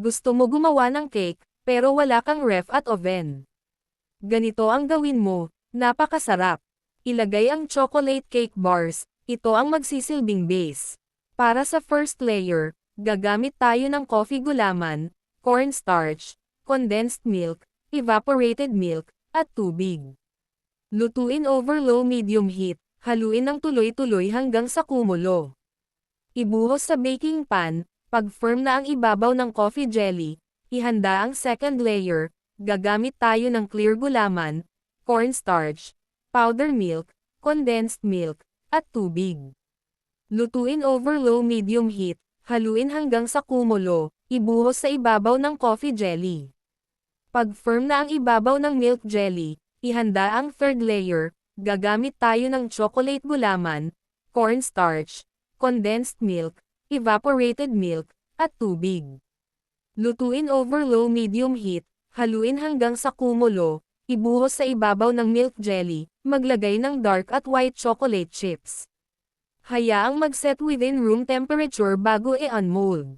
Gusto mo gumawa ng cake, pero wala kang ref at oven. Ganito ang gawin mo, napakasarap. Ilagay ang chocolate cake bars, ito ang magsisilbing base. Para sa first layer, gagamit tayo ng coffee gulaman, cornstarch, condensed milk, evaporated milk, at tubig. Lutuin over low-medium heat, haluin ng tuloy-tuloy hanggang sa kumulo. Ibuhos sa baking pan, pag firm na ang ibabaw ng coffee jelly, ihanda ang second layer, gagamit tayo ng clear gulaman, cornstarch, powder milk, condensed milk, at tubig. Lutuin over low-medium heat, haluin hanggang sa kumulo, ibuhos sa ibabaw ng coffee jelly. Pag firm na ang ibabaw ng milk jelly, ihanda ang third layer, gagamit tayo ng chocolate gulaman, cornstarch, condensed milk, evaporated milk, at tubig. Lutuin over low-medium heat, haluin hanggang sa kumulo, ibuhos sa ibabaw ng milk jelly, maglagay ng dark at white chocolate chips. Hayaang mag-set within room temperature bago i-unmold.